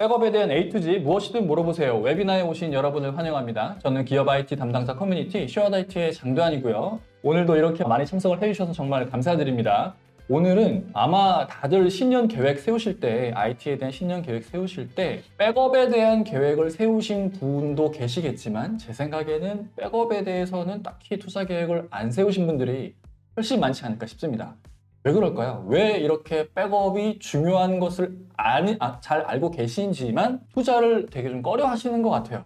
백업에 대한 A to Z 무엇이든 물어보세요. 웨비나에 오신 여러분을 환영합니다. 저는 기업 IT 담당자 커뮤니티 쉐어다이트의 장도환이고요. 오늘도 이렇게 많이 참석을 해주셔서 정말 감사드립니다. 오늘은 아마 다들 신년 계획 세우실 때, IT에 대한 신년 계획 세우실 때 백업에 대한 계획을 세우신 분도 계시겠지만 제 생각에는 백업에 대해서는 딱히 투자 계획을 안 세우신 분들이 훨씬 많지 않을까 싶습니다. 왜 그럴까요? 왜 이렇게 백업이 중요한 것을 잘 알고 계신지만 투자를 되게 좀 꺼려 하시는 것 같아요.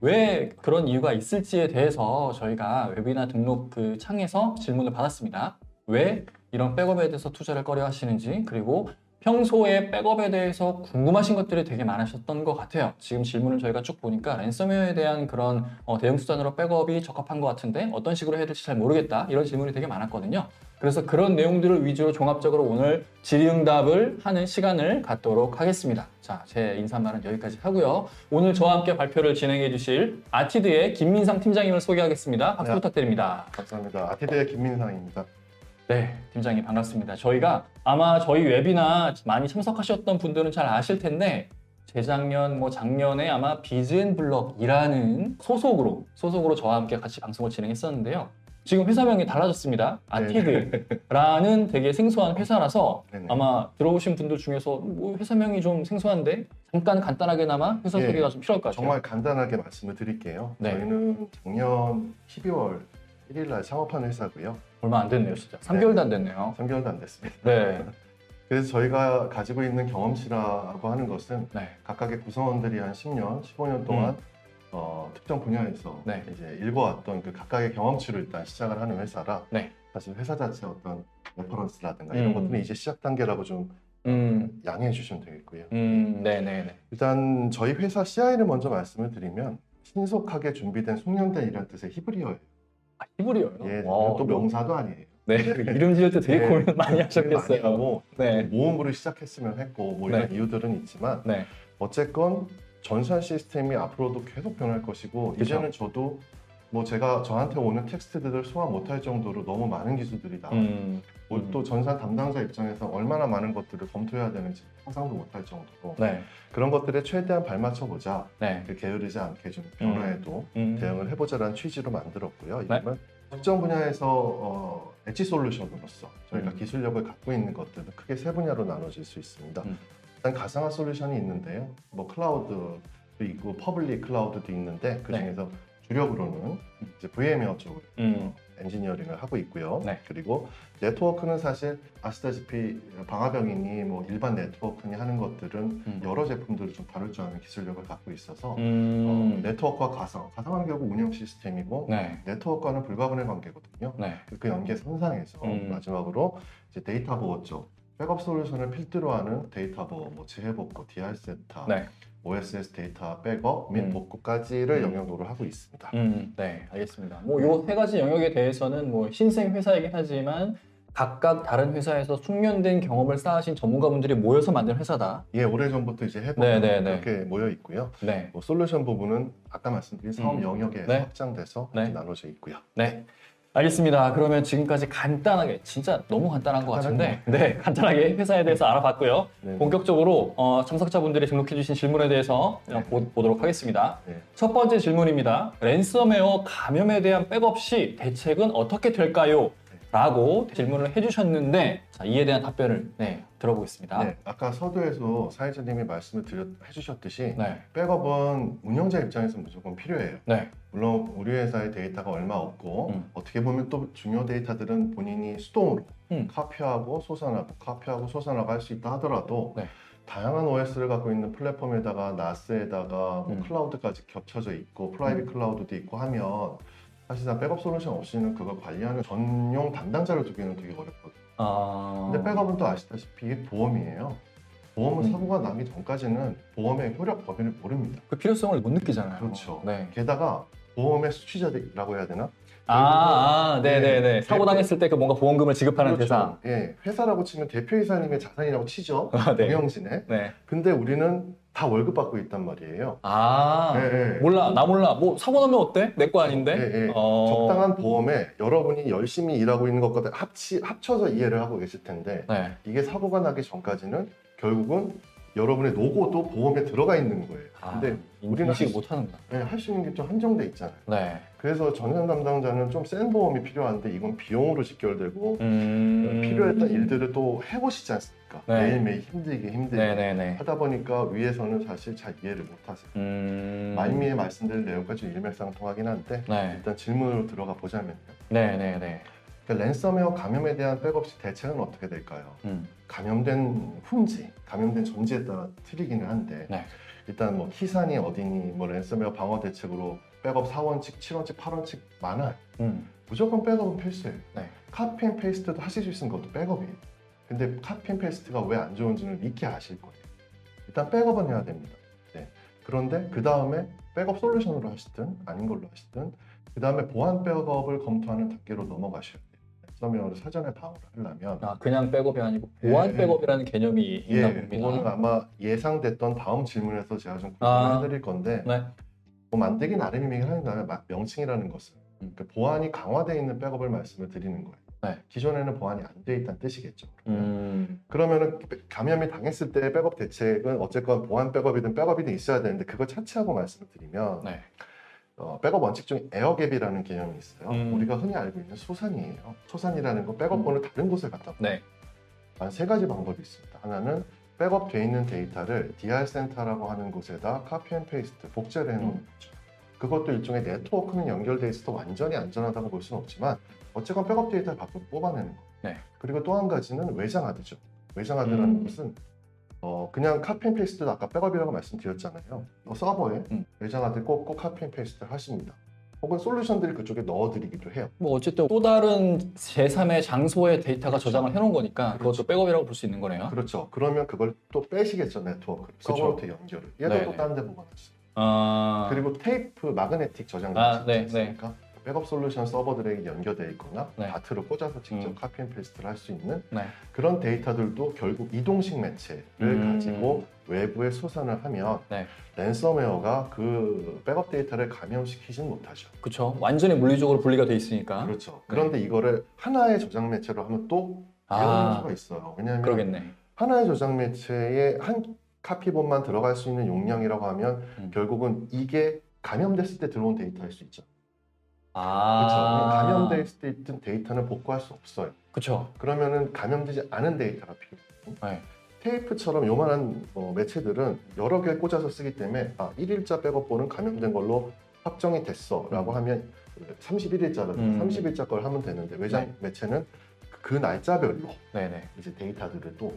왜 그런 이유가 있을지에 대해서 저희가 웨비나 등록 그 창에서 질문을 받았습니다. 왜 이런 백업에 대해서 투자를 꺼려 하시는지, 그리고 평소에 백업에 대해서 궁금하신 것들이 되게 많으셨던 것 같아요. 지금 질문을 저희가 쭉 보니까 랜섬웨어에 대한 그런 대응 수단으로 백업이 적합한 것 같은데 어떤 식으로 해야 될지 잘 모르겠다, 이런 질문이 되게 많았거든요. 그래서 그런 내용들을 위주로 종합적으로 오늘 질의응답을 하는 시간을 갖도록 하겠습니다. 자, 제 인사말은 여기까지 하고요. 오늘 저와 함께 발표를 진행해 주실 아티드의 김민상 팀장님을 소개하겠습니다. 박수 부탁드립니다. 감사합니다. 아티드의 김민상입니다. 네, 팀장님 반갑습니다. 저희가 아마 저희 웨비나 많이 참석하셨던 분들은 잘 아실 텐데 재작년, 작년에 아마 비즈앤블럭이라는 소속으로 저와 함께 같이 방송을 진행했었는데요. 지금 회사명이 달라졌습니다. 아티드라는 되게 생소한 회사라서 네네. 아마 들어오신 분들 중에서 뭐 회사명이 좀 생소한데 잠깐 간단하게나마 회사 네, 소개가 좀 필요할 것 같아요. 정말 간단하게 말씀을 드릴게요. 네. 저희는 작년 12월 1일 날 창업한 회사고요. 얼마 안 됐네요, 진짜. 3개월도 안 됐네요. 3개월도 안 됐습니다. 네. 그래서 저희가 가지고 있는 경험치라고 하는 것은 네. 각각의 구성원들이 한 10년, 15년 동안 특정 분야에서 네. 이제 읽어왔던 그 각각의 경험치로 일단 시작을 하는 회사라 네. 사실 회사 자체 어떤 레퍼런스라든가 이런 것들은 이제 시작 단계라고 좀 양해해 주시면 되겠고요. 네네네. 일단 저희 회사 CI를 먼저 말씀을 드리면 신속하게 준비된 숙련된이라는 뜻의 히브리어예요. 아, 히브리어요? 예, 와, 또 명사도 아니에요. 네, 이름 지을 때 되게 네, 고민 많이 되게 하셨겠어요. 많이 하고 네. 모음으로 시작했으면 했고 뭐 이런 네. 이유들은 있지만 네. 어쨌건 전산 시스템이 앞으로도 계속 변할 것이고 그쵸. 이제는 저도 뭐 제가 저한테 오는 텍스트들을 소화 못할 정도로 너무 많은 기술들이 나와요. 또 전산 담당자 입장에서 얼마나 많은 것들을 검토해야 되는지 상상도 못할 정도로 네. 그런 것들에 최대한 발맞춰보자. 네. 게으르지 않게 좀 변화에도 대응을 해보자라는 취지로 만들었고요. 네. 이름은 특정 분야에서 엣지 솔루션으로서 저희가 기술력을 갖고 있는 것들은 크게 세 분야로 나눠질 수 있습니다. 일단 가상화 솔루션이 있는데요. 뭐 클라우드도 있고 퍼블릭 클라우드도 있는데 그 중에서 주력으로는 이제 VM웨어 쪽으로 엔지니어링을 하고 있고요. 네. 그리고 네트워크는 사실 아시다시피 방화벽이니 뭐 일반 네트워크니 하는 것들은 여러 제품들을 좀 다룰 줄 아는 기술력을 갖고 있어서 네트워크와 가상화는 결국 운영 시스템이고 네. 네트워크와는 불가분의 관계거든요. 네. 그 연계선상에서 마지막으로 이제 데이터 보호 쪽 백업 솔루션을 필두로 하는 데이터 보호, 뭐 재해복구, DR 세타, 네. OSS 데이터 백업 및 복구까지를 영역으로 하고 있습니다. 네, 알겠습니다. 뭐 요 세 가지 영역에 대해서는 뭐 신생 회사이긴 하지만 각각 다른 회사에서 숙련된 경험을 쌓으신 전문가분들이 모여서 만든 회사다. 예, 오래전부터 이제 해보고 네네네. 그렇게 모여 있고요. 네. 뭐 솔루션 부분은 아까 말씀드린 사업 영역에 네. 확장돼서 네. 나눠져 있고요. 네. 알겠습니다. 그러면 지금까지 간단하게, 진짜 너무 간단한 것 같은데, 네, 간단하게 회사에 대해서 알아봤고요. 네. 본격적으로 참석자분들이 등록해주신 질문에 대해서 보도록 하겠습니다. 네. 첫 번째 질문입니다. 랜섬웨어 감염에 대한 백업 시 대책은 어떻게 될까요? 라고 질문을 해주셨는데, 자, 이에 대한 답변을 들어보겠습니다. 네, 아까 서두에서 사회자님이 말씀을 해주셨듯이 네. 백업은 운영자 입장에서 무조건 필요해요. 네. 물론 우리 회사의 데이터가 얼마 없고 어떻게 보면 또 중요 데이터들은 본인이 수동으로 카피하고 소산하고 할 수 있다 하더라도 네. 다양한 OS를 갖고 있는 플랫폼에다가 나스에다가 뭐 클라우드까지 겹쳐져 있고 프라이빗 클라우드도 있고 하면 사실상 백업 솔루션 없이는 그걸 관리하는 전용 담당자를 두기는 되게 어렵거든요. 근데 백업은 또 아시다시피 이게 보험이에요. 보험은 사고가 나기 전까지는 보험의 효력 범위를 모릅니다. 그 필요성을 못 느끼잖아요. 그렇죠. 네. 게다가 보험의 수취자라고 해야 되나? 네네네. 사고 당했을 때 그 뭔가 보험금을 지급하는 그렇죠. 회사. 예, 회사라고 치면 대표이사님의 자산이라고 치죠. 네. 경영진에. 네. 근데 우리는 다 월급 받고 있단 말이에요. 네. 몰라. 나 몰라. 뭐 사고 나면 어때? 내 거 아닌데? 네. 적당한 보험에 여러분이 열심히 일하고 있는 것과 합쳐서 이해를 하고 계실 텐데 네. 이게 사고가 나기 전까지는 결국은 여러분의 로고도 보험에 들어가 있는 거예요. 근데 우리는 인식 못하는구나. 네, 할 수 있는 게 좀 한정돼 있잖아요. 네. 그래서 전산 담당자는 좀 센 보험이 필요한데 이건 비용으로 직결되고 필요했던 일들을 또 해보시지 않습니까? 네. 매일매일 힘들게 네네네. 하다 보니까 위에서는 사실 잘 이해를 못하세요. 말미에 말씀드린 내용까지 좀 일맥상통하긴 한데 네. 일단 질문으로 들어가 보자면요. 네네네. 그러니까 랜섬웨어 감염에 대한 백업 시 대책은 어떻게 될까요? 감염된 훈지, 감염된 전지에 따라 틀리기는 한데 네. 일단 뭐 키산이 어디니, 뭐 랜섬웨어 방어 대책으로 백업 4원칙, 7원칙, 8원칙 많아요. 무조건 백업은 필수예요. 네. 카피 앤 페이스트도 하실 수 있는 것도 백업이에요. 근데 카피 앤 페이스트가 왜 안 좋은지는 익히 아실 거예요. 일단 백업은 해야 됩니다. 네. 그런데 그 다음에 백업 솔루션으로 하시든 아닌 걸로 하시든 그 다음에 보안 백업을 검토하는 단계로 넘어가셔야 돼요. 랜섬웨어를 사전에 방어를 하려면 그냥 백업이 아니고 보안 예, 백업이라는 개념이 있나 봅니다. 그거는 아마 예상됐던 다음 질문에서 제가 좀 아. 공유해 드릴 건데 네. 뭐 만들기 나름이긴 한데 명칭이라는 것은 그 보안이 강화되어 있는 백업을 말씀을 드리는 거예요. 네. 기존에는 보안이 안 돼 있다는 뜻이겠죠. 그러면은 감염이 당했을 때 백업 대책은 어쨌건 보안 백업이든 있어야 되는데 그걸 차치하고 말씀을 드리면 네. 백업 원칙 중에 에어갭이라는 개념이 있어요. 음. 우리가 흔히 알고 있는 소산이에요. 소산이라는 건 백업본을 다른 곳에 갖다 놓는 네. 한 세 가지 방법이 있습니다. 하나는 백업되어 있는 데이터를 DR 센터라고 하는 곳에다 카피 앤 페이스트, 복제를 해놓는 거죠. 그것도 일종의 네트워크는 연결돼 있어서 완전히 안전하다고 볼 수는 없지만 어쨌건 백업 데이터를 밖으로 뽑아내는 거. 네. 그리고 또 한 가지는 외장하드죠. 외장하드라는 것은 그냥 카피 앤 페이스트도 아까 백업이라고 말씀드렸잖아요. 서버에 외장하드 꼭 카피 앤 페이스트를 하십니다. 혹은 솔루션들이 그쪽에 넣어드리기도 해요. 뭐 어쨌든 또 다른 제3의 장소에 데이터가 그렇죠. 저장을 해놓은 거니까 그렇죠. 그것도 백업이라고 볼 수 있는 거네요. 그렇죠. 그러면 그걸 또 빼시겠죠, 네트워크를. 그렇죠. 서버로부터 연결을. 얘도 네네. 또 다른 데 보관하시죠. 그리고 그리고 테이프, 마그네틱 저장기 네, 있으니까 백업 솔루션 서버들에게 연결되어 있거나 네. 다트를 꽂아서 직접 카피 앤 페이스트를 할 수 있는 네. 그런 데이터들도 결국 이동식 매체를 가지고 외부에 수산을 하면 네. 랜섬웨어가 그 백업 데이터를 감염시키진 못하죠. 그렇죠. 완전히 물리적으로 분리가 돼 있으니까. 그렇죠. 그런데 이거를 하나의 저장 매체로 하면 또 위험할 수가 있어요. 왜냐하면 그러겠네. 하나의 저장 매체에 한 카피본만 들어갈 수 있는 용량이라고 하면 결국은 이게 감염됐을 때 들어온 데이터일 수 있죠. 그렇죠. 감염돼 있을 때 있던 데이터는 복구할 수 없어요. 그렇죠. 그러면은 감염되지 않은 데이터가 필요해요. 네. 테이프처럼 요만한 매체들은 여러 개 꽂아서 쓰기 때문에 1일자 백업본은 감염된 걸로 확정이 됐어 라고 하면 31일자라든가 30일자 걸 하면 되는데 외장 매체는 그 날짜별로 네네. 이제 데이터들을 또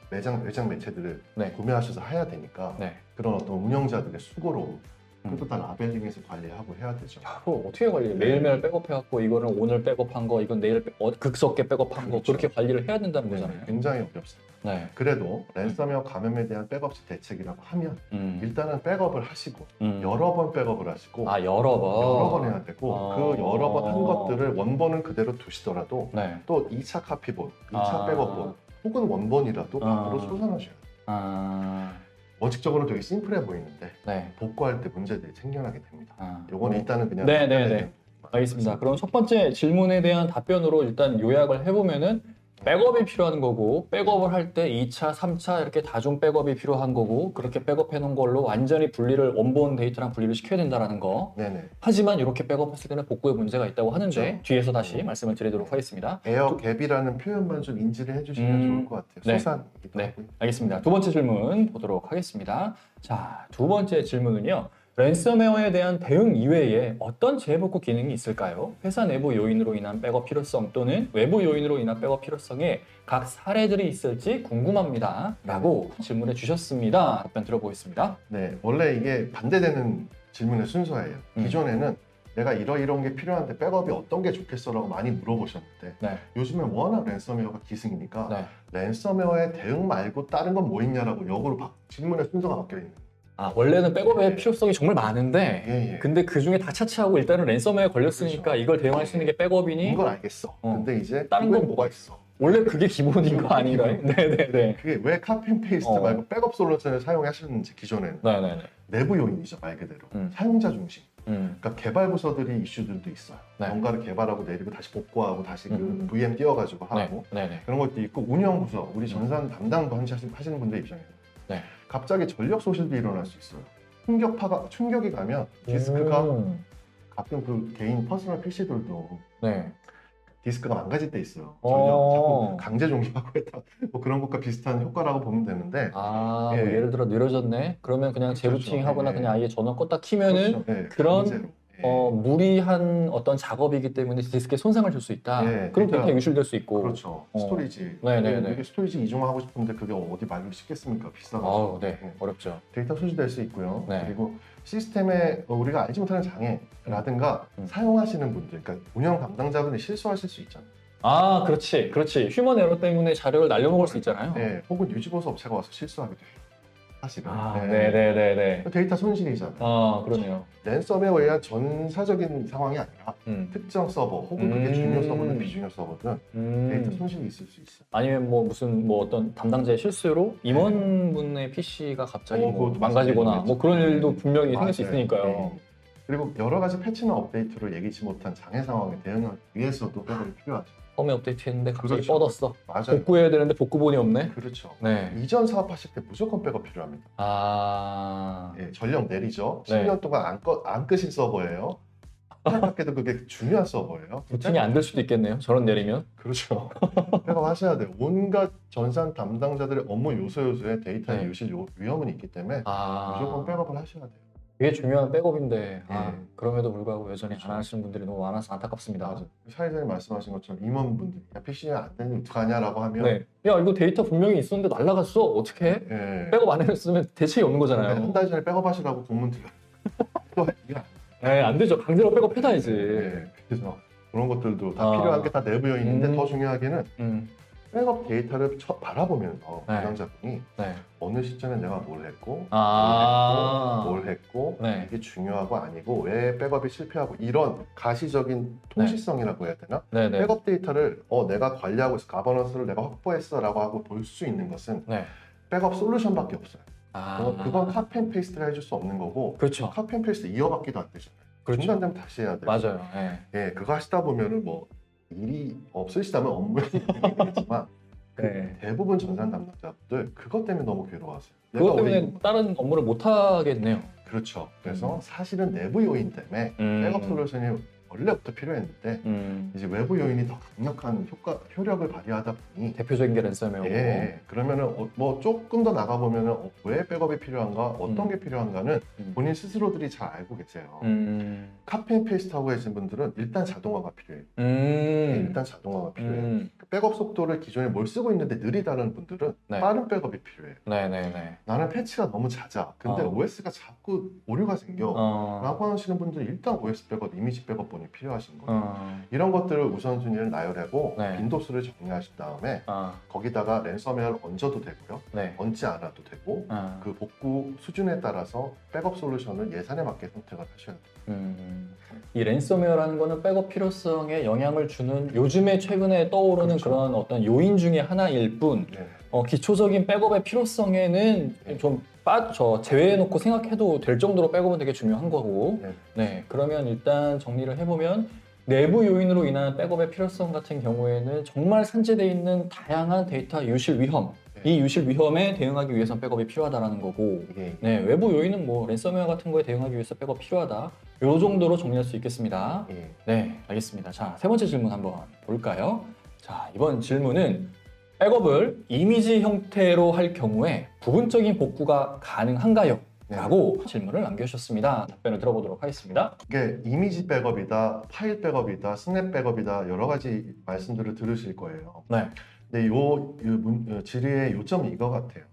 외장 매체들을 네. 구매하셔서 해야 되니까 네. 그런 어떤 운영자들의 수고로 그것도 다 라벨링해서 관리하고 해야 되죠. 그거 어떻게 관리해? 매일매일 백업해갖고 이거는 오늘 백업한 거, 이건 내일 극속에 백업한 거 그렇죠. 그렇게 관리를 해야 된다는 네, 거잖아요. 굉장히 어렵습니다. 네. 그래도 랜섬웨어 감염에 대한 백업 시 대책이라고 하면 일단은 백업을 하시고 여러 번 백업을 하시고 여러 번. 여러 번 해야 되고 그 여러 번 한 것들을 원본은 그대로 두시더라도 네. 또 2차 카피본, 2차 백업본 혹은 원본이라도 밖으로 쏟아내셔야 돼요. 원칙적으로는 되게 심플해 보이는데 네. 복구할 때 문제들이 생겨나게 됩니다. 요거는 일단은 그냥 네네네. 알겠습니다. 그럼 첫 번째 질문에 대한 답변으로 일단 요약을 해보면은 백업이 필요한 거고 백업을 할 때 2차, 3차 이렇게 다중 백업이 필요한 거고 그렇게 백업해 놓은 걸로 완전히 분리를 원본 데이터랑 분리를 시켜야 된다는 거. 네네. 하지만 이렇게 백업했을 때는 복구에 문제가 있다고 하는데 그렇죠. 뒤에서 다시 말씀을 드리도록 하겠습니다. 에어갭이라는 표현만 좀 인지를 해주시면 좋을 것 같아요. 네. 소산이기도 네, 하고요. 알겠습니다. 두 번째 질문 보도록 하겠습니다. 자, 두 번째 질문은요. 랜섬웨어에 대한 대응 이외에 어떤 재복구 기능이 있을까요? 회사 내부 요인으로 인한 백업 필요성 또는 외부 요인으로 인한 백업 필요성에 각 사례들이 있을지 궁금합니다. 라고 질문해 주셨습니다. 답변 들어보겠습니다. 네, 원래 이게 반대되는 질문의 순서예요. 기존에는 내가 이런 게 필요한데 백업이 어떤 게 좋겠어라고 많이 물어보셨는데 네. 요즘엔 워낙 랜섬웨어가 기승이니까 네. 랜섬웨어의 대응 말고 다른 건 뭐 있냐라고 역으로 질문의 순서가 바뀌어 있는 거예요. 원래는 백업의 필요성이 정말 많은데 예. 근데 그 중에 다 차치하고 일단은 랜섬웨어에 걸렸으니까 그렇죠. 이걸 대응할 수 있는 게 백업이니 이건 알겠어. 근데 이제 다른 그거에 건 뭐가 있어? 원래 그게 기본인 거 아닌가요? 네네네. 그게 왜 카피 앤 페이스트 말고 백업 솔루션을 사용하셨는지 기존에는 네네네. 내부 요인이죠 말 그대로. 사용자 중심. 그러니까 개발 부서들이 이슈들도 있어요. 네. 뭔가를 개발하고 내리고 다시 복구하고 다시 그 VM 띄워가지고 하고 네네. 그런 것도 있고 운영 부서 우리 전산 담당 하시는 분들 입장에서 네. 갑자기 전력 소실도 일어날 수 있어요. 충격이 가면 디스크가 가끔 그 개인 퍼스널 PC들도 네. 디스크가 망가질 때 있어요. 어. 자꾸 강제 종료하고 했다. 뭐 그런 것과 비슷한 효과라고 보면 되는데. 아, 예. 뭐 예를 들어 느려졌네. 그러면 그냥 그렇죠. 재부팅 하거나 예. 그냥 아예 전원 껐다 키면은 그렇죠. 예, 그런 강제로. 예. 무리한 어떤 작업이기 때문에 디스크에 손상을 줄 수 있다. 예, 그럼 그러니까 데이터 유실될 수 있고. 그렇죠. 어. 스토리지. 네네네. 이게 스토리지 이중하고 싶은데 그게 어디 말로 쉽겠습니까? 비싸가지고. 아우, 네. 예. 어렵죠. 데이터 소실될 수 있고요. 네. 그리고 시스템에 우리가 알지 못하는 장애라든가 사용하시는 분들, 그러니까 운영 담당자분이 실수하실 수 있잖아요. 아, 그렇지. 휴먼 에러 때문에 자료를 날려먹을 수 있잖아요. 네, 혹은 유지보수 업체가 와서 실수하기도 해요. 사실은. 아, 네. 네네네네. 데이터 손실이잖아요. 그러네요. 랜섬웨어에 의한 전사적인 상황이 아니라 음. 특정 서버 혹은 그게 중요 서버든 비중요 서버든 데이터 손실이 있을 수 있어요. 아니면 뭐 무슨 뭐 어떤 담당자의 실수로 임원분의 PC가 갑자기 뭐 그것도 망가지거나 맞아요. 뭐 그런 일도 분명히 생길 수 맞아요. 있으니까요. 네. 그리고 여러 가지 패치나 업데이트로 예기치 못한 장애 상황에 대응하기 위해서도 백업이 필요하죠. 처음에 업데이트했는데 갑자기 그렇죠. 뻗었어. 맞아요. 복구해야 되는데 복구본이 없네. 그렇죠. 네. 이전 사업하실 때 무조건 백업 필요합니다. 아. 예, 전력 내리죠. 네. 10년 동안 안 끄신 서버예요. 안타깝게도 그게 중요한 서버예요. 부팅이 안 될 수도 있겠네요. 저런 내리면. 그렇죠. 백업 하셔야 돼요. 온갖 전산 담당자들의 업무 요소에 데이터의 네. 유실 위험은 있기 때문에 무조건 백업을 하셔야 돼요. 이게 중요한 백업인데 네. 그럼에도 불구하고 여전히 그렇죠. 안 하시는 분들이 너무 많아서 안타깝습니다. 맞아요. 사회자님 말씀하신 것처럼 임원분들이 야, PC가 안 되니 어떡하냐라고 하면 네. 야, 이거 데이터 분명히 있었는데 날라갔어. 어떻게 해? 예. 백업 안 했으면 대책이 없는 거잖아요. 한 달 전에 백업하시라고 공문 드려요. 또 이게 안 네, 안 되죠. 강제로 백업 해놔야지. 예. 그래서 그런 것들도 다 아. 필요한 게 다 내부 요인인데 음. 더 중요하게는 음, 백업 데이터를 바라보면서 네. 담당자분이 네. 어느 시점에 내가 뭘 했고 뭘 했고 네. 이게 중요하고 아니고 왜 백업이 실패하고 이런 가시적인 통시성이라고 해야 되나? 네네. 백업 데이터를 내가 관리하고 있어 가버넌스를 내가 확보했어라고 하고 볼 수 있는 것은 네. 백업 솔루션밖에 없어요. 아, 그건 카피 앤 페이스트를 해줄 수 없는 거고 그렇죠. 카피 앤 페이스트 이어받기도 안 되잖아요. 그렇죠. 중단되면 다시 해야 돼요. 맞아요. 네. 예, 그거 하시다 보면은 뭐 일이 없으시다면 업무에 되겠지만 네. 대부분 전산 담당자분들 그것 때문에 너무 괴로워하세요. 그것 내가 왜 때문에 다른 업무를 못 하겠네요. 그렇죠. 그래서 사실은 내부 요인 때문에 백업 솔루션이 원래부터 필요했는데 이제 외부 요인이 더 강력한 효력을 발휘하다 보니 대표적인 게 랜섬웨어고. 예, 그러면은 뭐 조금 더 나가 보면은 왜 백업이 필요한가, 어떤 게 필요한가는 본인 스스로들이 잘 알고 계세요. 카피 앤 페이스트 하고 계신 분들은 일단 자동화가 필요해요. 일단 자동화가 필요해요. 백업 속도를 기존에 뭘 쓰고 있는데 느리다는 분들은 네. 빠른 백업이 필요해요. 네네네. 나는 패치가 너무 잦아. 근데 OS가 자꾸 오류가 생겨. 라고 하시는 분들은 일단 OS 백업, 이미지 백업본이 필요하신 거예요. 이런 것들을 우선순위를 나열하고 네. 빈도수를 정리하신 다음에 거기다가 랜섬웨어를 얹어도 되고요. 네. 얹지 않아도 되고 그 복구 수준에 따라서 백업 솔루션을 예산에 맞게 선택을 하셔야 돼요. 이 랜섬웨어라는 거는 백업 필요성에 영향을 주는 요즘에 최근에 떠오르는 그렇죠. 그런 어떤 요인 중에 하나일 뿐 네. 기초적인 백업의 필요성에는 네. 좀 제외해놓고 생각해도 될 정도로 백업은 되게 중요한 거고 네. 네, 그러면 일단 정리를 해보면 내부 요인으로 인한 백업의 필요성 같은 경우에는 정말 산재되어 있는 다양한 데이터 유실 위험 이 유실 위험에 대응하기 위해선 백업이 필요하다는 거고 이게 네, 외부 요인은 뭐 랜섬웨어 같은 거에 대응하기 위해서 백업 필요하다 요 정도로 정리할 수 있겠습니다. 예. 네, 알겠습니다. 자, 세 번째 질문 한번 볼까요? 자, 이번 질문은 백업을 이미지 형태로 할 경우에 부분적인 복구가 가능한가요? 네. 라고 질문을 남겨주셨습니다. 답변을 들어보도록 하겠습니다. 이게 이미지 백업이다, 파일 백업이다, 스냅 백업이다 여러 가지 말씀들을 들으실 거예요. 네. 근데 요 질의의 요점이 이거 같아요.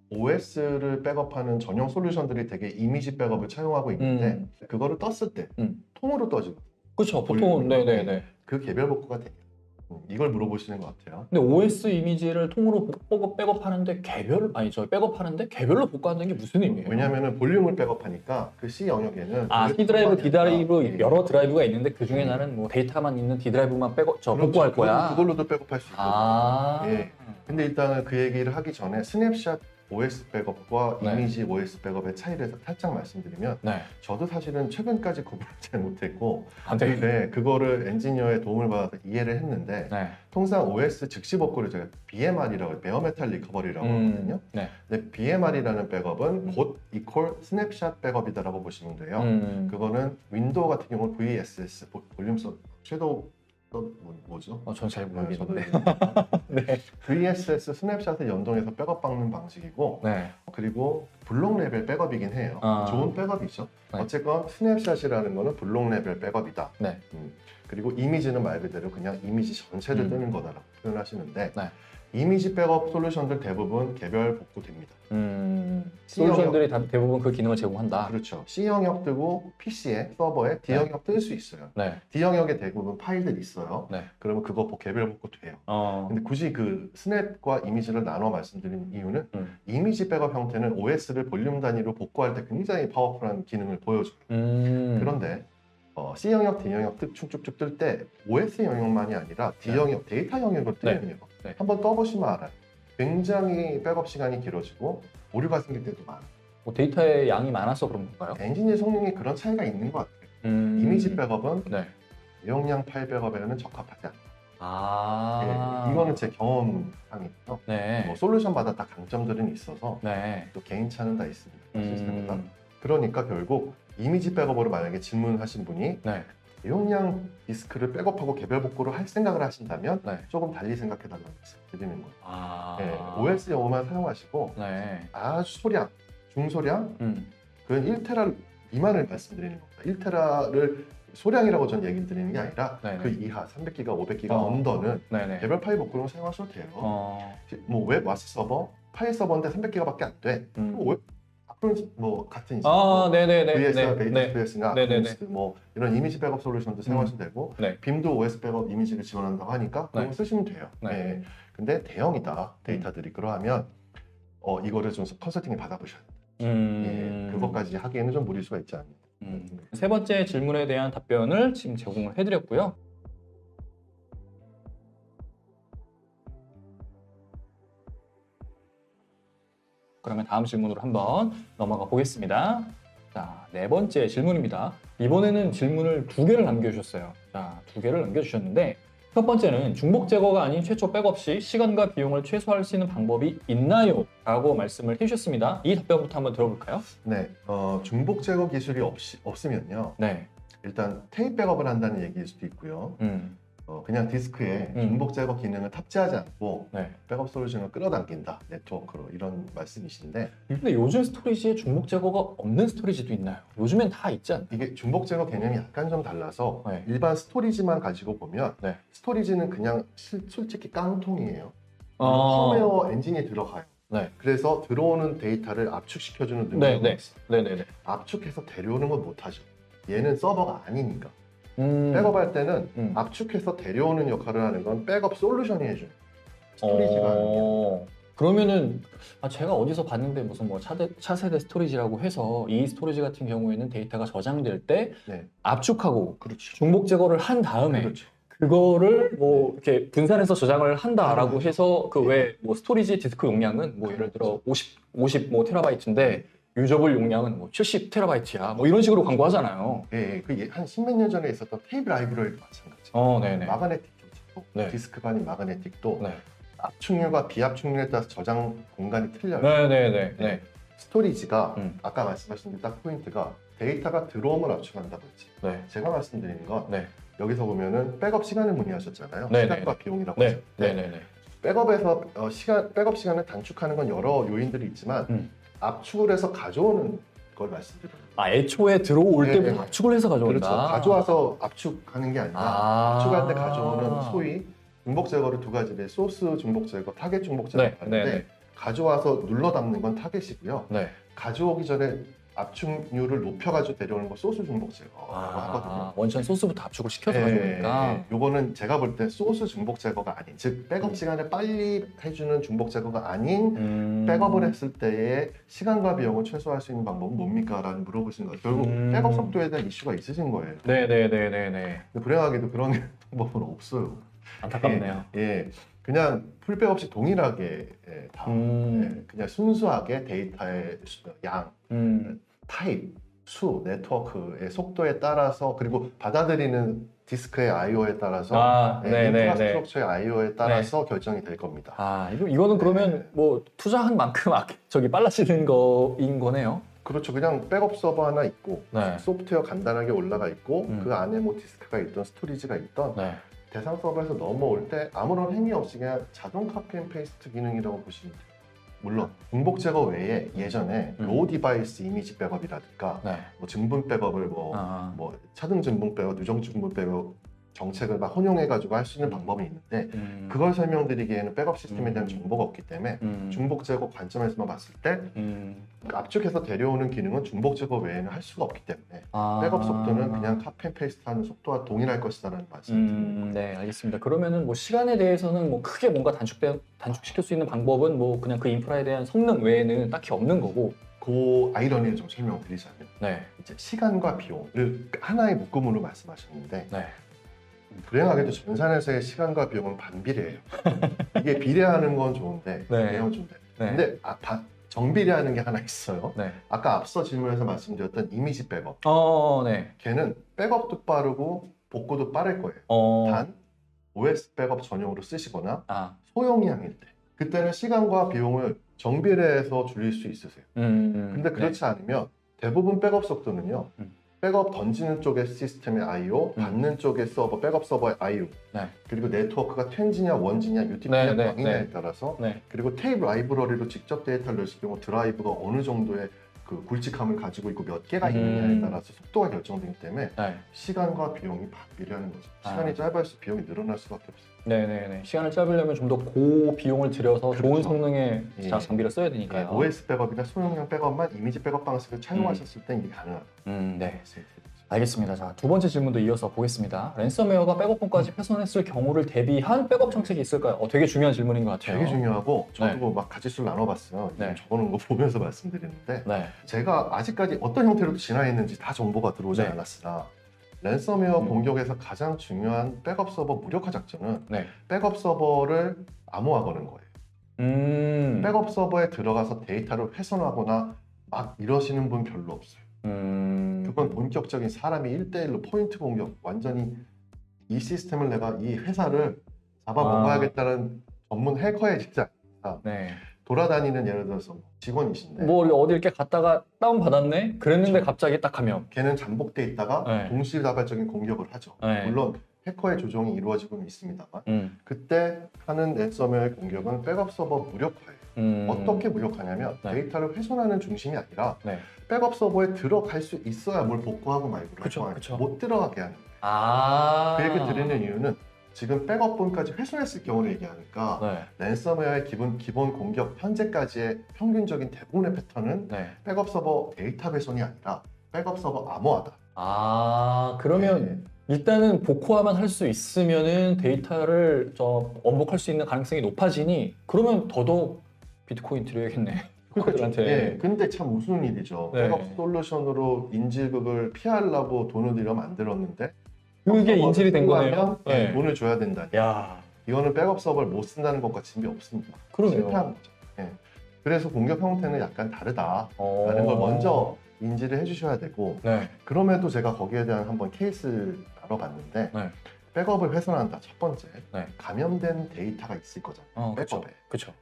OS를 백업하는 전용 솔루션들이 되게 이미지 백업을 차용하고 있는데 그거를 떴을 때 통으로 떠지고 그렇죠. 보통은 네네네. 그 개별 복구가 돼요. 이걸 물어보시는 것 같아요. 근데 OS 이미지를 통으로 백업하는데 백업하는데 개별로 복구한다는 게 무슨 의미예요? 왜냐하면 볼륨을 백업하니까 그 C 영역에는 C 드라이브, D 드라이브 예. 여러 드라이브가 있는데 그 중에 나는 뭐 데이터만 있는 D 드라이브만 복구할 거야. 그걸로도 백업할 수 있거든요. 아. 예. 근데 일단은 그 얘기를 하기 전에 스냅샷 OS 백업과 네. 이미지 OS 백업의 차이를 살짝 말씀드리면 네. 저도 사실은 최근까지 구분을 잘 못했고 아, 네. 근데 그거를 엔지니어의 도움을 받아서 이해를 했는데 네. 통상 OS 즉시 복구를 저희가 BMR이라고 해요. 베어메탈 리커버리라고 하거든요. 네. 근데 BMR이라는 백업은 곧 이퀄 스냅샷 백업이다라고 보시면 돼요. 그거는 윈도우 같은 경우는 VSS 볼륨 섀도우 뭐죠? 전 잘 저도 모르겠는데. 네. VSS 스냅샷을 연동해서 백업 박는 방식이고 네. 그리고 블록 레벨 백업이긴 해요. 좋은 백업이죠. 네. 어쨌건 스냅샷이라는 거는 블록 레벨 백업이다. 네. 그리고 이미지는 말 그대로 그냥 이미지 전체를 뜨는 거다라고 표현하시는데 네. 이미지 백업 솔루션들 대부분 개별 복구됩니다. 솔루션들이 대부분 그 기능을 제공한다. 그렇죠. C 영역 뜨고 PC에 서버에 D 영역 뜰 수 있어요. 네. D 영역에 대부분 파일들이 있어요. 네. 그러면 그거 개별 복구 돼요. 근데 굳이 그 스냅과 이미지를 나눠 말씀드린 이유는 이미지 백업 형태는 OS를 볼륨 단위로 복구할 때 굉장히 파워풀한 기능을 보여줘요. 그런데 C 영역, D 영역 쭉쭉쭉 뜰 때 OS 영역만이 아니라 D 영역, 데이터 영역을 뜨거든요. 네. 한번 떠보시면 알아요. 굉장히 백업 시간이 길어지고 오류가 생길 때도 많아요. 데이터의 양이 많아서 그런 건가요? 엔진의 성능이 그런 차이가 있는 것 같아요. 이미지 백업은 네. 대용량 파일 백업에는 적합하지 않아요. 아. 이거는 제 경험상이고요. 네. 뭐 솔루션마다 다 강점들은 있어서 네. 또 개인차는 다 있습니다. 시스템마다. 그러니까 결국 이미지 백업으로 만약에 질문하신 분이 네. 대용량 디스크를 백업하고 개별 복구를 할 생각을 하신다면 네. 조금 달리 생각해달라고 드리는 거예요. 아. OS 영어만 사용하시고 네. 아주 소량, 중소량, 그건 1테라 미만을 말씀드리는 겁니다. 1테라를 소량이라고 전 얘기를 드리는 게 아니라 네네. 그 이하 300기가, 500기가 언더는 네네. 개별 파일 복구로 사용하셔도 돼요. 뭐 웹 와스 서버, 파일 서버인데 300기가밖에 안 돼. 그럼 웹 앞으로는 뭐 같은 이제 네네네. VS나 네. 베이트스페이스나 네네네. 뭐 이런 이미지 백업 솔루션도 사용하셔도 되고 네. 빔도 OS 백업 이미지를 지원한다고 하니까 그거 네. 쓰시면 돼요. 네. 네. 근데 대형이다 데이터들이 그러하면 이거를 좀 컨설팅을 받아보셔야 돼요. 그것까지 하기에는 좀 무리수가 있지 않나. 세 번째 질문에 대한 답변을 지금 제공을 해드렸고요. 그러면 다음 질문으로 한번 넘어가 보겠습니다. 자, 네 번째 질문입니다. 이번에는 질문을 두 개를 남겨주셨어요. 자, 두 개를 남겨주셨는데 첫 번째는 중복 제거가 아닌 최초 백업 시 시간과 비용을 최소화할 수 있는 방법이 있나요? 라고 말씀을 해주셨습니다. 이 답변부터 한번 들어볼까요? 네, 중복 제거 기술이 없으면요. 네. 일단 테이프 백업을 한다는 얘기일 수도 있고요. 그냥 디스크에 중복 제거 기능을 탑재하지 않고 네. 백업 솔루션을 끌어당긴다 네트워크로 이런 말씀이신데 근데 요즘 스토리지에 중복 제거가 없는 스토리지도 있나요? 요즘엔 다 있지 않나요? 이게 중복 제거 개념이 약간 좀 달라서 네. 일반 스토리지만 가지고 보면 네. 스토리지는 그냥 솔직히 깡통이에요. 아. 펌웨어 엔진이 들어가요. 네. 그래서 들어오는 데이터를 압축시켜주는 네, 능력이 네. 있어요. 네네네. 압축해서 데려오는 건 못하죠. 얘는 서버가 아니니까. 백업할 때는 압축해서 데려오는 역할을 하는 건 백업 솔루션이 해줘요. 스토리지가 아니에요. 그러면은 제가 어디서 봤는데 무슨 뭐 차세대 스토리지라고 해서 이 스토리지 같은 경우에는 데이터가 저장될 때 네. 압축하고 그렇죠. 중복 제거를 한 다음에 그렇죠. 그거를 뭐 이렇게 분산해서 저장을 한다라고 해서 그 네. 외 뭐 스토리지 디스크 용량은 뭐 예를 들어 50 뭐 테라바이트인데 유저블 용량은 뭐 70 테라바이트야 뭐 이런 식으로 광고하잖아요. 예, 한 십몇 년 전에 있었던 테이프 라이브러리도 마찬가지예요. 네네. 마그네틱도 있고 네. 디스크 반인 마그네틱도 네. 압축률과 비압축률에 따라서 저장 공간이 틀려요. 네네네. 네. 스토리지가 아까 말씀하신 게 딱 포인트가 데이터가 들어오면 압축한다고 했지. 네. 제가 말씀드리는 건 네. 여기서 보면은 백업 시간을 문의하셨잖아요. 네, 시간과 네. 비용이라고 네. 하죠. 네네네. 백업에서 백업 시간을 단축하는 건 여러 요인들이 있지만 압축을 해서 가져오는 걸 말씀드려요. 애초에 들어올 네, 때부터 네. 압축을 해서 가져온다. 그렇죠. 가져와서 압축하는 게 아니라 압축할 때 가져오는 소위 중복 제거를 두 가지인데 소스 중복 제거, 타겟 중복 제거가 네, 있는데 네, 네. 가져와서 눌러 담는 건 타겟이고요. 네. 가져오기 전에 압축률을 높여가지고 데려오는 거 소스 중복 제거라고 하거든요. 원천 소스부터 압축을 시켜서 가져오니까. 요거는 제가 볼 때 소스 중복 제거가 아닌, 즉 백업 시간을 빨리 해주는 중복 제거가 아닌 백업을 했을 때의 시간과 비용을 최소화할 수 있는 방법은 뭡니까? 라는 물어보신 거예요. 결국 백업 속도에 대한 이슈가 있으신 거예요. 네네네네네. 근데 불행하게도 그런 방법은 없어요. 안타깝네요. 예. 그냥 풀백 없이 동일하게 다 그냥 순수하게 데이터의 양, 타입, 수, 네트워크의 속도에 따라서 그리고 받아들이는 디스크의 I/O에 따라서 인프라스트럭처의 I/O에 따라서 결정이 될 겁니다. 이거는 그러면 뭐 투자한 만큼 저기 빨라지는 거인 거네요. 그렇죠. 그냥 백업 서버 하나 있고 소프트웨어 간단하게 올라가 있고 그 안에 뭐 디스크가 있던 스토리지가 있던 대상 서버에서 넘어올 때 아무런 행위 없이 그냥 자동 카피 앤 페이스트 기능이라고 보시면 돼요. 물론 중복 제거 외에 예전에 로우 디바이스 이미지 백업이라든가 뭐 증분 백업을 뭐 차등 증분 백업, 누정 증분 백업 정책을 막 혼용해가지고 할 수 있는 방법이 있는데 그걸 설명드리기에는 백업 시스템에 대한 정보가 없기 때문에 중복 제거 관점에서만 봤을 때 압축해서 데려오는 기능은 중복 제거 외에는 할 수가 없기 때문에 백업 속도는 그냥 카피 앤 페이스트하는 속도와 동일할 것이다라는 말씀을 네, 알겠습니다. 그러면은 뭐 시간에 대해서는 뭐 크게 뭔가 단축시킬 수 있는 방법은 뭐 그냥 그 인프라에 대한 성능 외에는 딱히 없는 거고. 그 아이러니를 좀 설명드리자면 이제 시간과 비용을 하나의 묶음으로 말씀하셨는데 불행하게도 전산에서의 시간과 비용은 반비례해요. 이게 비례하는 건 좋은데 비례하면 좋은데 근데 정비례하는 게 하나 있어요. 아까 앞서 질문에서 말씀드렸던 이미지 백업 걔는 백업도 빠르고 복구도 빠를 거예요. 단 OS 백업 전용으로 쓰시거나 소형량일 때 그때는 시간과 비용을 정비례해서 줄일 수 있으세요. 근데 그렇지 않으면 대부분 백업 속도는요 백업 던지는 쪽의 시스템의 I/O, 받는 쪽의 서버, 백업 서버의 I/O, 그리고 네트워크가 10G냐, 1G냐, UTP냐, 광이냐에 따라서 그리고 테이프 라이브러리로 직접 데이터를 넣으실 경우 드라이브가 어느 정도의 그 굵직함을 가지고 있고 몇 개가 있느냐에 따라서 속도가 결정되기 때문에 시간과 비용이 반비례하는 거죠. 시간이 짧아질수록 비용이 늘어날 수밖에 없어요. 시간을 짧으려면 좀 더 고비용을 들여서 좋은 성능의 장비를 써야 되니까요. OS 백업이나 소형량 백업만 이미지 백업 방식을 차용하셨을 땐 이게 가능합니다. 알겠습니다. 자, 두 번째 질문도 이어서 보겠습니다. 랜섬웨어가 백업본까지 훼손했을 경우를 대비한 백업 정책이 있을까요? 되게 중요한 질문인 것 같아요. 되게 중요하고 저도 막 가지수를 나눠봤어요. 적어놓은 거 보면서 말씀드리는데 제가 아직까지 어떤 형태로 진화했는지 다 정보가 들어오지 않았으나 랜섬웨어 공격에서 가장 중요한 백업 서버 무력화 작전은 백업 서버를 암호화하는 거예요. 백업 서버에 들어가서 데이터를 훼손하거나 막 이러시는 분 별로 없어요. 그건 본격적인 사람이 1대1로 포인트 공격, 완전히 이 시스템을 내가 이 회사를 잡아먹어야겠다는 전문 해커의 직장 돌아다니는 예를 들어서 직원이신데 뭐 어디 이렇게 갔다가 다운 받았네? 그랬는데 갑자기 딱 하면 걔는 잠복돼 있다가 동시다발적인 공격을 하죠. 물론 해커의 조정이 이루어지고 있습니다만 그때 하는 랜섬웨어의 공격은 백업 서버 무력화예요. 어떻게 무력화냐면 데이터를 훼손하는 중심이 아니라 백업 서버에 들어갈 수 있어야 뭘 복구하고 말고 못 들어가게 하는 거예요. 그 얘기 드리는 이유는 지금 백업본까지 훼손했을 경우를 얘기하니까 랜섬웨어의 기본 공격 현재까지의 평균적인 대부분의 패턴은 백업 서버 데이터 훼손이 아니라 백업 서버 암호화다. 그러면 일단은 복호화만 할 수 있으면은 데이터를 원복할 수 있는 가능성이 높아지니 그러면 더더욱 비트코인 드려야겠네. 그들한테. 근데 참 우스운 일이죠. 백업 솔루션으로 인질극을 피하려고 돈을 들여 만들었는데 그게 인질이 된 거네요. 돈을 줘야 된다니. 이거는 백업 서버를 못 쓴다는 것과 진비 없습니다. 실패한 거죠. 그래서 공격 형태는 약간 다르다라는 걸 먼저 인지를 해주셔야 되고 그럼에도 제가 거기에 대한 한번 케이스를 다뤄봤는데 백업을 훼손한다. 첫 번째 감염된 데이터가 있을 거잖아요. 백업에.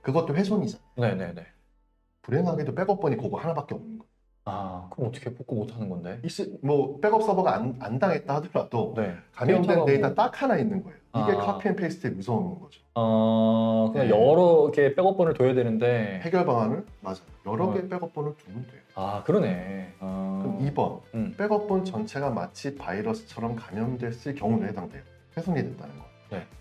그것도 훼손이잖아요. 불행하게도 백업본이 그거 하나밖에 없는 거예요. 그럼 어떻게 복구 못 하는 건데? 뭐 백업 서버가 안 당했다 하더라도 감염된 데이터 딱 하나 있는 거예요. 이게 카피 앤 페이스트의 무서운 거죠. 그냥 여러 개 백업본을 둬야 되는데 해결 방안을 여러 개 백업본을 두면 돼요. 그러네. 그럼 2번 백업본 전체가 마치 바이러스처럼 감염됐을 경우도 해당돼요. 훼손이 됐다는 거.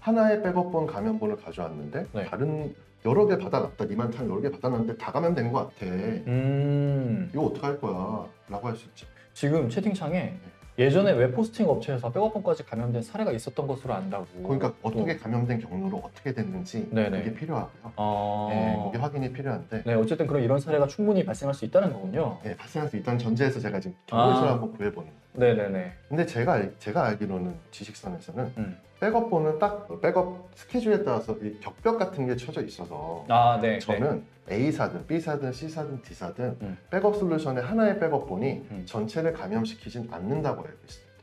하나의 백업본 감염본을 가져왔는데 다른 여러 개 받아놨다. 니만탄 여러 개 받아놨는데 다 감염된 것 같아. 이거 어떡할 거야? 라고 할 수 있죠. 지금 채팅창에 예전에 웹호스팅 업체에서 백업본까지 감염된 사례가 있었던 것으로 안다고. 그러니까 어떻게 감염된 경로로 어떻게 됐는지 그게 필요하고요. 그게 확인이 필요한데 어쨌든 이런 사례가 충분히 발생할 수 있다는 거군요. 발생할 수 있다는 전제에서 제가 지금 경우를 한번 구해보는 거예요. 네네네. 근데 제가 알기로는 지식선에서는 음. 백업본은 딱 백업 스케줄에 따라서 이 격벽 같은 게 쳐져 있어서 아, 네. 네. 저는 A사든 B사든 C사든 D사든 음. 백업 솔루션의 하나의 백업본이 음. 전체를 감염시키진 않는다고 알고 있습니다.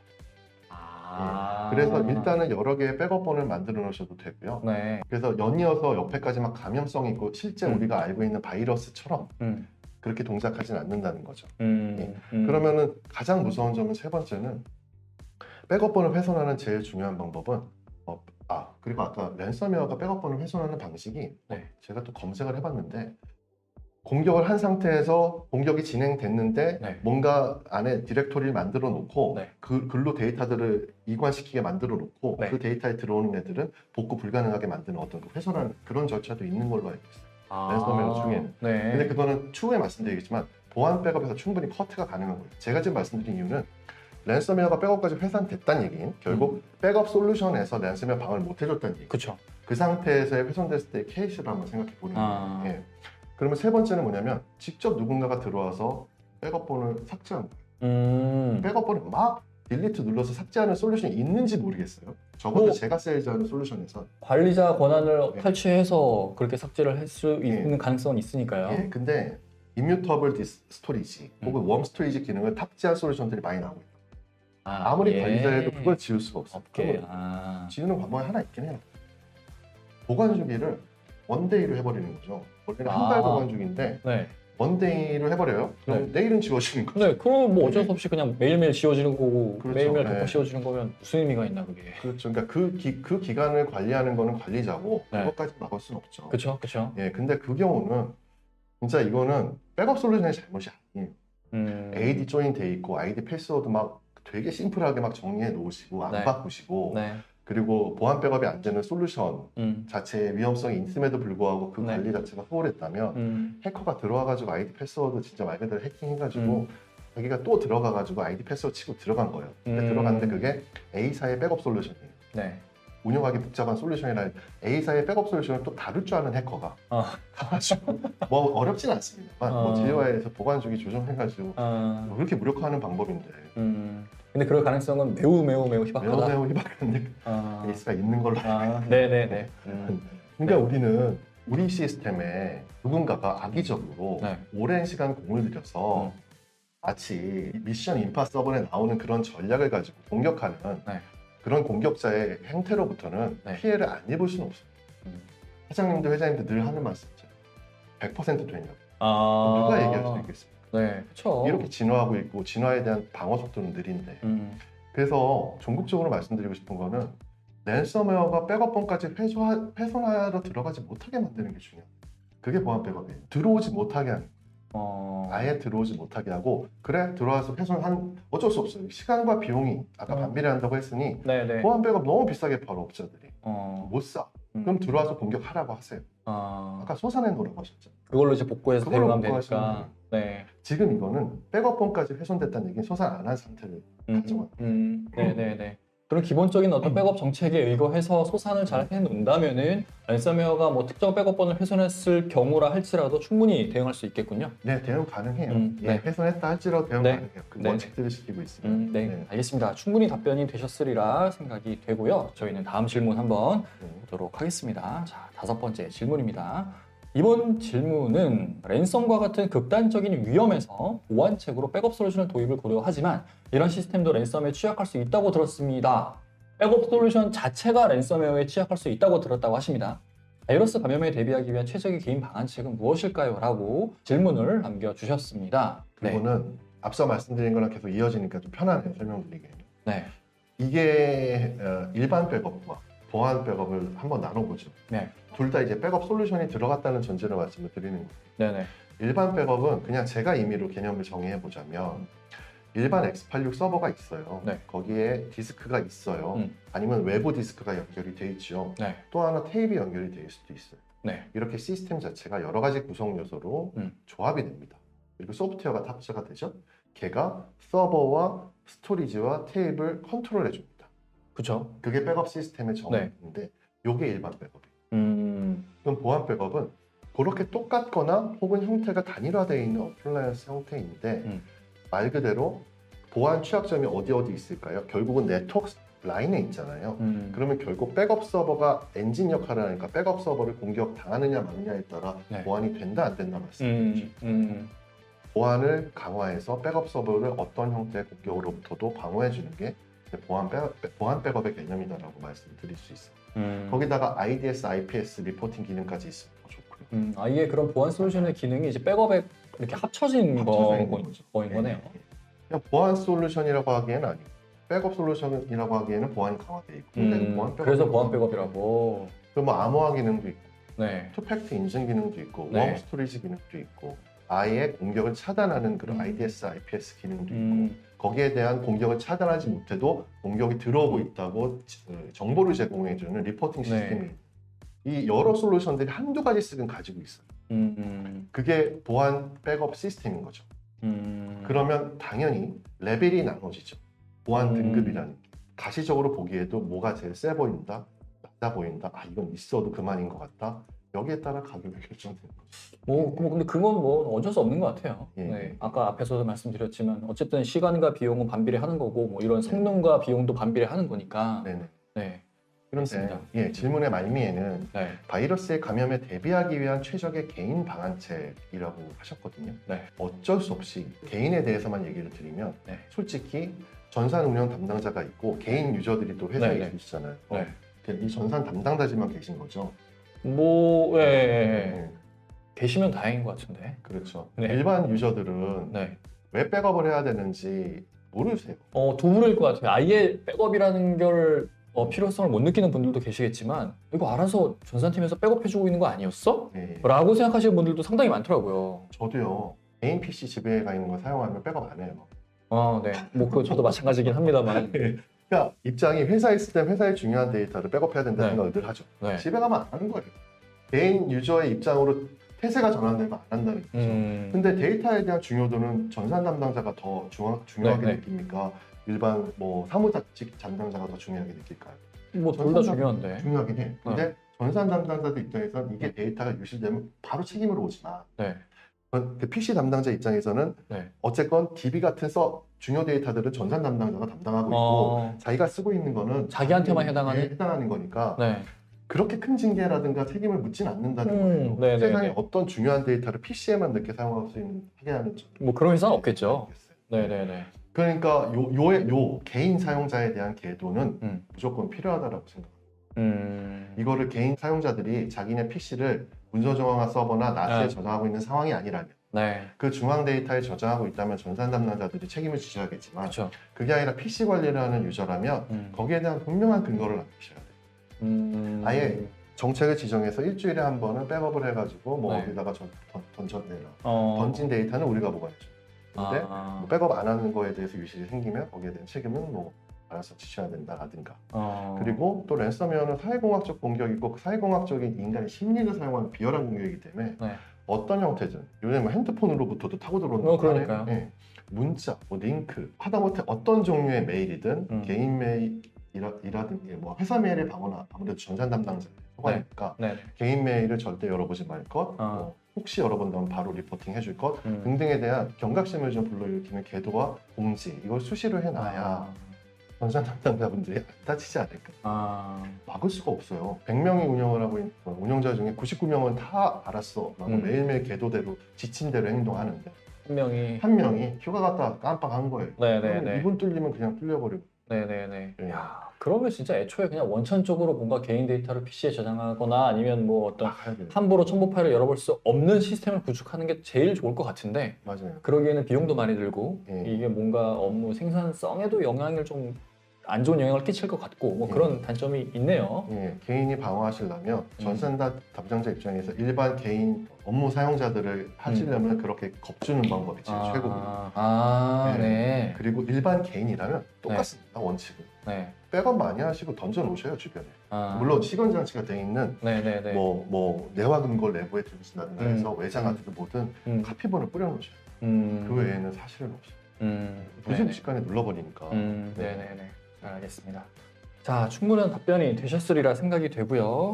아. 그래서 일단은 여러 개의 백업본을 만들어 놓으셔도 되고요. 네. 그래서 연이어서 옆에까지 막 감염성 있고 실제 우리가 알고 있는 바이러스처럼 음. 그렇게 동작하진 않는다는 거죠. 음. 그러면은 가장 무서운 점은 세 번째는 백업본을 훼손하는 제일 중요한 방법은 그리고 아까 랜섬웨어가 백업본을 훼손하는 방식이 네. 제가 또 검색을 해봤는데 공격을 한 상태에서 공격이 진행됐는데 네. 뭔가 안에 디렉토리를 만들어 놓고 네. 글로 데이터들을 이관시키게 만들어 놓고 네. 그 데이터에 들어오는 애들은 복구 불가능하게 만드는 어떤 훼손하는 그런 절차도 있는 걸로 알고 있어요. 랜섬웨어 중에는. 네. 근데 그거는 추후에 말씀드리겠지만 보안 백업에서 충분히 커트가 가능한 거예요. 제가 지금 말씀드린 이유는 랜섬웨어가 백업까지 훼손됐다는 얘기는 결국 백업 솔루션에서 랜섬웨어 방어를 못 해줬다는 얘기. 그렇죠. 그 상태에서 훼손됐을 때의 케이스를 한번 생각해 보는 거예요. 예. 그러면 세 번째는 뭐냐면 직접 누군가가 들어와서 백업본을 삭제한 거예요. 백업본을 막 딜리트 눌러서 삭제하는 솔루션이 있는지 모르겠어요. 적어도 제가 세일즈하는 솔루션에서 관리자 권한을 네. 탈취해서 그렇게 삭제를 할 수 있는 가능성은 있으니까요. 예, 근데 이뮤터블 스토리지 혹은 웜 스토리지 기능을 탑재한 솔루션들이 많이 나오고 있어요. 아무리 관리자해도 그걸 지울 수가 없어요. 없게. 지우는 방법이 하나 있긴 해요. 보관 주기를 원데이로 해버리는 거죠. 원래는 한 달 보관 주기인데 네. 원데이로 해버려요. 그럼 내일은 지워지는 거죠. 네, 그럼 뭐 어쩔 수 없이 그냥 매일매일 지워지는 거고 그렇죠. 매일매일 네. 덮어 씌워지는 거면 무슨 의미가 있나 그게. 그렇죠. 그러니까 그 기간을 관리하는 거는 관리자고 네. 그것까지 막을 수는 없죠. 그렇죠, 그렇죠. 예, 근데 그 경우는 진짜 이거는 백업 솔루션의 잘못이 아니에요. AD 조인 돼 있고 아이디 패스워드 막 되게 심플하게 막 정리해 놓으시고 안 네. 바꾸시고 네. 그리고 보안 백업이 안 되는 솔루션 음. 자체의 위험성이 있음에도 불구하고 그 네. 관리 자체가 소홀했다면 해커가 들어와가지고 아이디 패스워드 진짜 말 그대로 해킹해가지고 자기가 또 들어가가지고 아이디 패스워드 치고 들어간 거예요. 근데 들어갔는데 그게 A사의 백업 솔루션이에요. 네. 운영하기 복잡한 솔루션이라 A사의 백업 솔루션을 또 다룰 줄 아는 해커가 가가지고 뭐 어렵진 않습니다만 뭐 GUI에서 보관 주기 조정해가지고 뭐 그렇게 무력화하는 방법인데 근데 그럴 가능성은 매우 희박하다. 매우 희박한데 A사가 있는 걸로 알고 네네네. 그러니까 우리는 우리 시스템에 누군가가 악의적으로 네. 오랜 시간 공을 들여서 마치 미션 임파서블에 나오는 그런 전략을 가지고 공격하는 네. 그런 공격자의 행태로부터는 네. 피해를 안 입을 수는 없습니다. 회장님도 회장님도 늘 하는 말씀이죠. 100% 되냐고. 누가 얘기할 수 있겠습니까? 네, 그렇죠. 이렇게 진화하고 있고 진화에 대한 방어 속도는 느린데. 그래서 종국적으로 말씀드리고 싶은 거는 랜섬웨어가 백업본까지 훼손하러 들어가지 못하게 만드는 게 중요해요. 그게 보안 백업이에요. 들어오지 못하게 하는 거예요. 아예 들어오지 못하게 하고 그래 들어와서 훼손한 어쩔 수 없어요. 시간과 비용이 아까 반비례한다고 했으니 네네. 보안 백업 너무 비싸게 팔어 업자들이 못 사. 그럼 음. 들어와서 공격하라고 하세요. 아까 솟아내 놓으라고 하셨죠. 그걸로 이제 복구해서 그걸로 데려가면 복구하시면 되니까. 네. 지금 이거는 백업본까지 훼손됐다는 얘기는 솟아 안 한 상태를 가정한 네네네. 그런 기본적인 어떤 백업 정책에 의거해서 소산을 잘 해놓는다면은 랜섬웨어가 뭐 특정 백업본을 훼손했을 경우라 할지라도 충분히 대응할 수 있겠군요. 네, 대응 가능해요. 네. 예, 훼손했다 할지라도 대응 네. 가능해요. 그 네. 원칙들을 지키고 있으면. 네, 알겠습니다. 충분히 답변이 되셨으리라 생각이 되고요. 저희는 다음 질문 한번 네. 보도록 하겠습니다. 자, 5번째 질문입니다. 이번 질문은 랜섬과 같은 극단적인 위험에서 보안책으로 백업 솔루션을 도입을 고려하지만 이런 시스템도 랜섬에 취약할 수 있다고 들었습니다. 백업 솔루션 자체가 랜섬웨어에 취약할 수 있다고 들었다고 하십니다. 바이러스 감염에 대비하기 위한 최적의 개인 방안책은 무엇일까요? 라고 질문을 남겨주셨습니다. 그리고는 앞서 말씀드린 거랑 계속 이어지니까 좀 편하네요. 설명드리기에는. 네. 이게 일반 백업과 보안 백업을 한번 나눠보죠. 네. 둘 다 이제 백업 솔루션이 들어갔다는 전제로 말씀을 드리는 거예요. 네네. 일반 백업은 그냥 제가 임의로 개념을 정의해 보자면 일반 x86 서버가 있어요. 네. 거기에 디스크가 있어요. 아니면 외부 디스크가 연결이 돼 있죠. 네. 또 하나 테이프 연결이 될 수도 있어요. 네. 이렇게 시스템 자체가 여러 가지 구성 요소로 조합이 됩니다. 그리고 소프트웨어가 탑재가 되죠. 걔가 서버와 스토리지와 테이프를 컨트롤해 줍니다. 그렇죠. 그게 백업 시스템의 정의인데 이게 일반 백업이에요. 그럼 보안 백업은 그렇게 똑같거나 혹은 형태가 단일화되어 있는 어플라이언스 형태인데 말 그대로 보안 취약점이 어디 있을까요? 결국은 네트워크 라인에 있잖아요. 그러면 결국 백업 서버가 엔진 역할을 하니까 백업 서버를 공격 당하느냐 마느냐에 따라 네. 보안이 된다 안 된다 말씀드리죠. 보안을 강화해서 백업 서버를 어떤 형태의 공격으로부터도 방어해 주는 게 보안 백업의 개념이다라고 말씀드릴 수 있어요. 거기다가 IDS, IPS 리포팅 기능까지 있으면 더 좋고요. 이게 그런 보안 솔루션의 기능이 이제 백업에 이렇게 합쳐진 있는 거인 거죠. 거네요. 그냥 보안 솔루션이라고 하기에는 아니고 백업 솔루션이라고 하기에는 보안이 강화되어 있고 근데 그래서 보안 백업이라고. 뭐 암호화 기능도 있고 네. 투팩트 인증 기능도 있고 네. 웜 스토리지 기능도 있고 아예 공격을 차단하는 그런 IDS, IPS 기능도 있고 거기에 대한 공격을 차단하지 못해도 공격이 들어오고 있다고 정보를 제공해주는 리포팅 시스템이 이 여러 솔루션들이 한두 가지씩은 가지고 있어요. 그게 보안 백업 시스템인 거죠. 그러면 당연히 레벨이 나눠지죠. 보안 등급이라는 게. 가시적으로 보기에도 뭐가 제일 세 보인다, 낮아 보인다, 이건 있어도 그만인 것 같다. 여기에 따라 가격이 결정되는 거죠. 근데 그건 뭐 어쩔 수 없는 것 같아요. 예. 네. 아까 앞에서도 말씀드렸지만 어쨌든 시간과 비용은 반비례하는 거고 뭐 이런 성능과 비용도 반비례하는 거니까. 네네. 네. 그런데 질문의 말미에는 네. 바이러스의 감염에 대비하기 위한 최적의 개인 방안책이라고 하셨거든요. 네. 어쩔 수 없이 개인에 대해서만 얘기를 드리면 네. 솔직히 전산 운영 담당자가 있고 개인 유저들이 또 회사에 네. 있으시잖아요. 네. 이 전산 담당자지만 계신 거죠. 예. 계시면 다행인 것 같은데. 그렇죠. 네. 일반 유저들은 네. 왜 백업을 해야 되는지 모르세요. 두부릴 것 같아요. 아예 백업이라는 걸 필요성을 못 느끼는 분들도 계시겠지만 이거 알아서 전산팀에서 백업해주고 있는 거 아니었어? 네. 라고 생각하시는 분들도 상당히 많더라고요. 저도요. 개인 PC 집에 가 있는 거 사용하면 백업 안 해요. 네. 뭐 그거 저도 마찬가지긴 합니다만. 그러니까 입장이 회사에 있을 때 회사의 중요한 데이터를 백업해야 된다는 네. 생각을 늘 하죠. 네. 집에 가면 안 하는 거예요. 개인 유저의 입장으로 태세가 전환되면 안 한다는 거죠. 근데 데이터에 대한 중요도는 전산 담당자가 더 중요하게 네. 느낍니까? 일반 뭐 사무직 담당자가 더 중요하게 느낄까요? 뭐 둘 다 중요한데. 중요하긴 해. 근데 전산 담당자들 입장에서는 이게 데이터가 유실되면 바로 책임으로 오지 마. 네. 그 PC 담당자 입장에서는 네. 어쨌건 DB 같은 중요 데이터들은 전산 담당자가 담당하고 있고 자기가 쓰고 있는 거는 자기한테만 해당하는 거니까 네. 그렇게 큰 징계라든가 책임을 묻진 않는다는 거예요. 네네네. 세상에 어떤 중요한 데이터를 PC에만 넣게 사용할 수 있게 하는 뭐 그런 회사는 없겠죠. 모르겠어요. 네네네. 그러니까 요 개인 사용자에 대한 계도는 음. 무조건 필요하다고 생각합니다. 이거를 개인 사용자들이 자기네 PC를 문서 정황화 서버나 NAS에 저장하고 있는 상황이 아니라면 네. 그 중앙 데이터에 저장하고 있다면 전산 담당자들이 책임을 지셔야겠지만 그렇죠. 그게 아니라 PC 관리를 하는 유저라면 거기에 대한 분명한 근거를 남기셔야 돼요. 아예 정책을 지정해서 일주일에 한 번은 백업을 해가지고 뭐 네. 어디다가 던졌네요. 던진 데이터는 우리가 보관해줘. 근데 뭐 백업 안 하는 거에 대해서 유실이 생기면 거기에 대한 책임은 뭐 알아서 지셔야 된다라든가. 그리고 또 랜섬웨어는 사회공학적 공격이고 그 사회공학적인 인간의 심리를 사용하는 비열한 공격이기 때문에 네. 어떤 형태든 요즘 핸드폰으로부터도 타고 들어오는 거 그러니까요. 네. 문자, 뭐 링크, 하다못해 어떤 종류의 메일이든 개인 메일이라든지 뭐 회사 메일을 방어나 아무래도 전산 담당자의 소관이니까 네. 개인 메일을 절대 열어보지 말 것, 뭐 혹시 열어본다면 바로 리포팅 해줄 것 등등에 대한 경각심을 좀 불러일으키는 계도와 공지 이걸 수시로 해놔야 전산 담당자분들이 안 다치지 않을까. 막을 수가 없어요. 100명이 운영을 하고 있는 운영자 중에 99명은 다 알았어. 라고 매일매일 계도대로 지친 대로 행동하는데 한 명이 휴가 갔다 깜빡한 거예요. 네네네. 이분 뚫리면 그냥 뚫려버리고. 네네네. 네. 야, 그러면 진짜 애초에 그냥 원천적으로 뭔가 개인 데이터를 PC에 저장하거나 아니면 뭐 어떤 함부로 첨부 파일을 열어볼 수 없는 시스템을 구축하는 게 제일 좋을 것 같은데 맞아요. 그러기에는 비용도 많이 들고 예. 이게 뭔가 업무 생산성에도 영향을 좀 안 좋은 영향을 끼칠 것 같고 뭐 그런 단점이 있네요. 예, 개인이 방어하시려면 전산 담당자 입장에서 일반 개인 업무 사용자들을 하시려면 그렇게 겁주는 방법이 제일 최고입니다. 네. 그리고 일반 개인이라면 똑같습니다. 원칙은. 네. 백업 많이 하시고 던져 놓으셔요 주변에. 물론 시건 장치가 돼 있는 네네네. 뭐 내화 근거 내부에 들으신다든가 해서 외장 하드든 뭐든 카피본을 뿌려 놓으셔요. 그 외에는 사실은 없어요. 부시부식간에 눌러버리니까. 네네네. 잘 알겠습니다. 자, 충분한 답변이 되셨으리라 생각이 되고요.